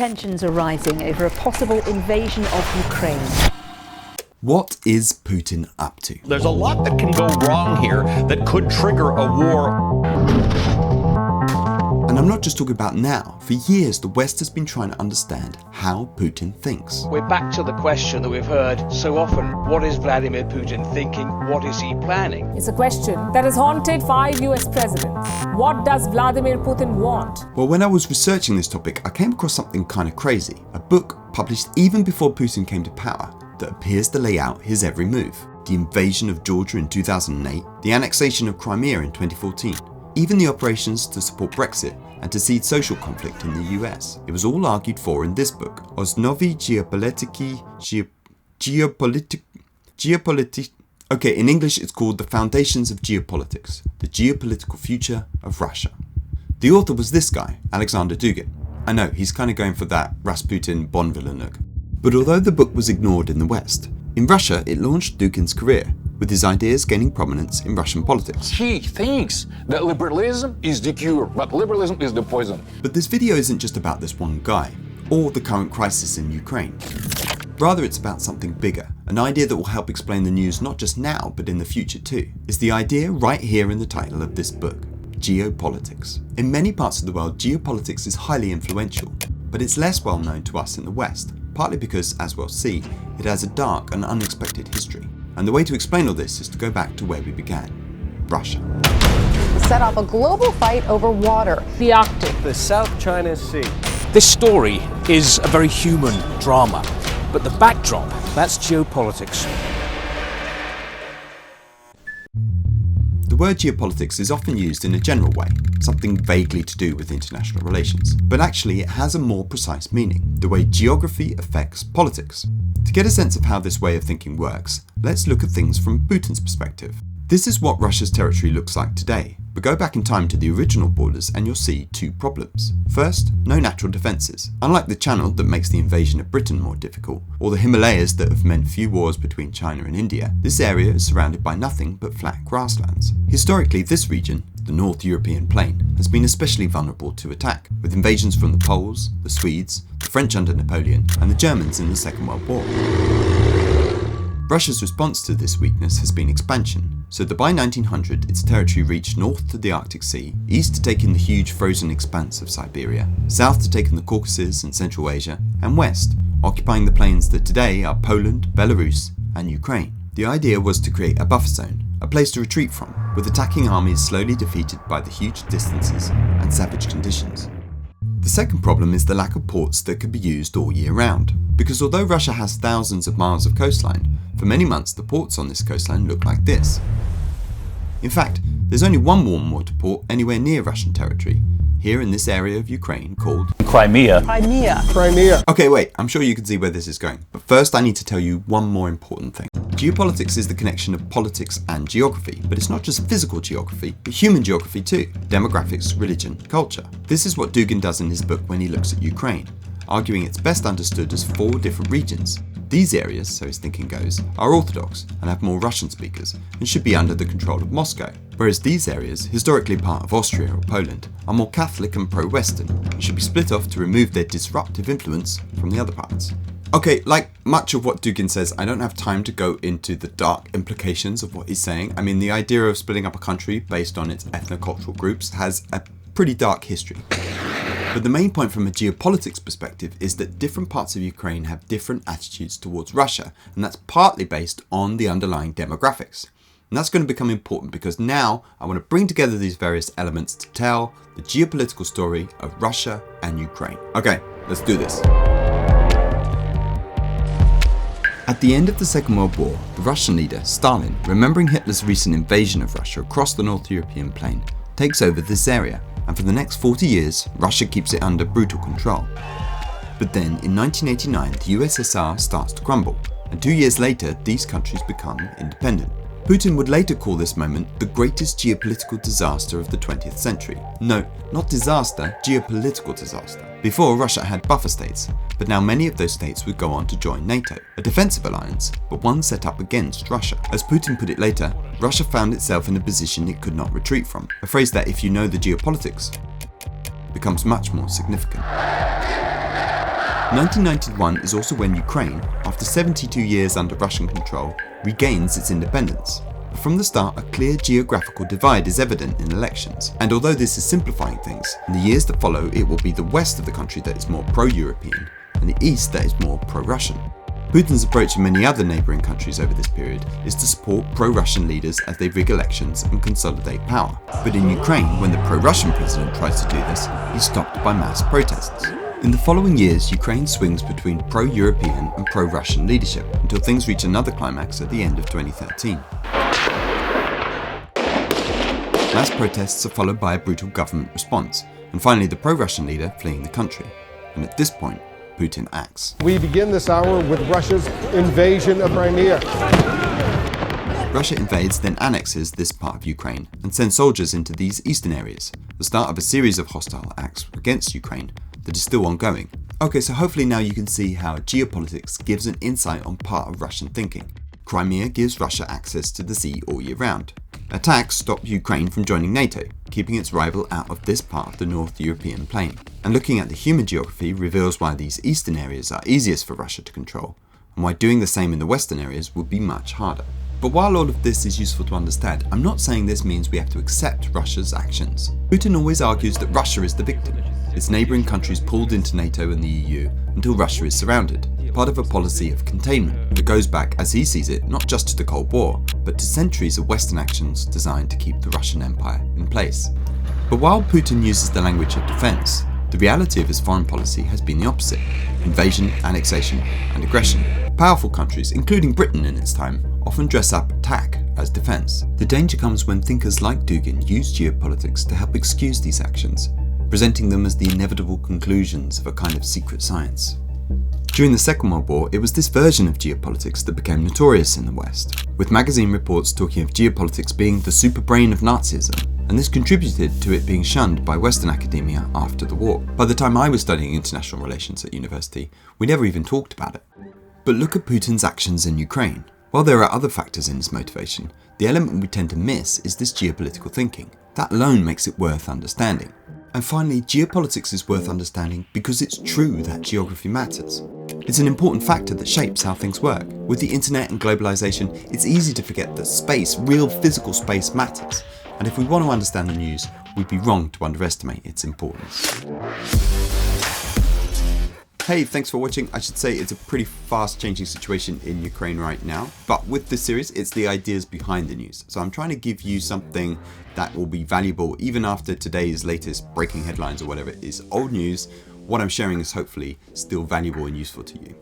tensions are rising over a possible invasion of Ukraine. What is Putin up to? There's a lot that can go wrong here that could trigger a war. And I'm not just talking about now. For years, the West has been trying to understand how Putin thinks. We're back to the question that we've heard so often. What is Vladimir Putin thinking? What is he planning? It's a question that has haunted 5 US presidents. What does Vladimir Putin want? Well, when I was researching this topic, I came across something kind of crazy. A book published even before Putin came to power that appears to lay out his every move. The invasion of Georgia in 2008, the annexation of Crimea in 2014, even the operations to support Brexit and to seed social conflict in the US. It was all argued for in this book, Osnovi Geopolitics. Okay, in English it's called The Foundations of Geopolitics, the Geopolitical Future of Russia. The author was this guy, Alexander Dugin. I know, he's kind of going for that Rasputin Bond villain look. But although the book was ignored in the West, in Russia it launched Dugin's career, with his ideas gaining prominence in Russian politics. He thinks that liberalism is the cure, but liberalism is the poison. But this video isn't just about this one guy, or the current crisis in Ukraine. Rather, it's about something bigger, an idea that will help explain the news not just now, but in the future too. It's the idea right here in the title of this book, Geopolitics. In many parts of the world, geopolitics is highly influential, but it's less well known to us in the West, partly because, as we'll see, it has a dark and unexpected history. And the way to explain all this is to go back to where we began, Russia. Set off a global fight over water. The Arctic. The South China Sea. This story is a very human drama, but the backdrop, that's geopolitics. The word geopolitics is often used in a general way, something vaguely to do with international relations, but actually it has a more precise meaning, the way geography affects politics. To get a sense of how this way of thinking works, let's look at things from Putin's perspective. This is what Russia's territory looks like today, but go back in time to the original borders and you'll see two problems. First, no natural defences. Unlike the Channel that makes the invasion of Britain more difficult, or the Himalayas that have meant few wars between China and India, this area is surrounded by nothing but flat grasslands. Historically, this region, the North European plain, has been especially vulnerable to attack, with invasions from the Poles, the Swedes, the French under Napoleon, and the Germans in the Second World War. Russia's response to this weakness has been expansion, so that by 1900 its territory reached north to the Arctic Sea, east to take in the huge frozen expanse of Siberia, south to take in the Caucasus and Central Asia, and west, occupying the plains that today are Poland, Belarus, and Ukraine. The idea was to create a buffer zone, a place to retreat from, with attacking armies slowly defeated by the huge distances and savage conditions. The second problem is the lack of ports that could be used all year round, because although Russia has thousands of miles of coastline, for many months the ports on this coastline look like this. In fact, there's only one warm water port anywhere near Russian territory, here in this area of Ukraine called Crimea. Okay, wait, I'm sure you can see where this is going, but first I need to tell you one more important thing. Geopolitics is the connection of politics and geography, but it's not just physical geography, but human geography too, demographics, religion, culture. This is what Dugin does in his book when he looks at Ukraine, arguing it's best understood as 4 different regions. These areas, so his thinking goes, are Orthodox and have more Russian speakers and should be under the control of Moscow, whereas these areas, historically part of Austria or Poland, are more Catholic and pro-Western and should be split off to remove their disruptive influence from the other parts. Okay, like much of what Dugin says, I don't have time to go into the dark implications of what he's saying. I mean, the idea of splitting up a country based on its ethnocultural groups has a pretty dark history. But the main point from a geopolitics perspective is that different parts of Ukraine have different attitudes towards Russia, and that's partly based on the underlying demographics. And that's going to become important because now I want to bring together these various elements to tell the geopolitical story of Russia and Ukraine. Okay, let's do this. At the end of the Second World War, the Russian leader, Stalin, remembering Hitler's recent invasion of Russia across the North European plain, takes over this area, and for the next 40 years, Russia keeps it under brutal control. But then, in 1989, the USSR starts to crumble, and 2 years later, these countries become independent. Putin would later call this moment the greatest geopolitical disaster of the 20th century. No, not disaster, geopolitical disaster. Before, Russia had buffer states, but now many of those states would go on to join NATO, a defensive alliance, but one set up against Russia. As Putin put it later, Russia found itself in a position it could not retreat from, a phrase that, if you know the geopolitics, becomes much more significant. 1991 is also when Ukraine, after 72 years under Russian control, regains its independence. But from the start, a clear geographical divide is evident in elections, and although this is simplifying things, in the years that follow it will be the west of the country that is more pro-European, and the east that is more pro-Russian. Putin's approach in many other neighbouring countries over this period is to support pro-Russian leaders as they rig elections and consolidate power. But in Ukraine, when the pro-Russian president tries to do this, he's stopped by mass protests. In the following years, Ukraine swings between pro-European and pro-Russian leadership until things reach another climax at the end of 2013. Mass protests are followed by a brutal government response, and finally the pro-Russian leader fleeing the country. And at this point, Putin acts. We begin this hour with Russia's invasion of Crimea. Russia invades, then annexes this part of Ukraine and sends soldiers into these eastern areas, the start of a series of hostile acts against Ukraine that is still ongoing. Okay, so hopefully now you can see how geopolitics gives an insight on part of Russian thinking. Crimea gives Russia access to the sea all year round. Attacks stop Ukraine from joining NATO, keeping its rival out of this part of the North European plain. And looking at the human geography reveals why these eastern areas are easiest for Russia to control, and why doing the same in the western areas would be much harder. But while all of this is useful to understand, I'm not saying this means we have to accept Russia's actions. Putin always argues that Russia is the victim, its neighbouring countries pulled into NATO and the EU until Russia is surrounded, part of a policy of containment that goes back, as he sees it, not just to the Cold War, but to centuries of Western actions designed to keep the Russian Empire in place. But while Putin uses the language of defence, the reality of his foreign policy has been the opposite: invasion, annexation, and aggression. Powerful countries, including Britain in its time, often dress up attack as defence. The danger comes when thinkers like Dugin use geopolitics to help excuse these actions, presenting them as the inevitable conclusions of a kind of secret science. During the Second World War, it was this version of geopolitics that became notorious in the West, with magazine reports talking of geopolitics being the super brain of Nazism, and this contributed to it being shunned by Western academia after the war. By the time I was studying international relations at university, we never even talked about it. But look at Putin's actions in Ukraine. While there are other factors in his motivation, the element we tend to miss is this geopolitical thinking. That alone makes it worth understanding. And finally, geopolitics is worth understanding because it's true that geography matters. It's an important factor that shapes how things work. With the internet and globalization, it's easy to forget that space, real physical space, matters. And if we want to understand the news, we'd be wrong to underestimate its importance. Hey, thanks for watching. I should say it's a pretty fast changing situation in Ukraine right now, but with this series it's the ideas behind the news. So I'm trying to give you something that will be valuable even after today's latest breaking headlines or whatever is old news. What I'm sharing is hopefully still valuable and useful to you.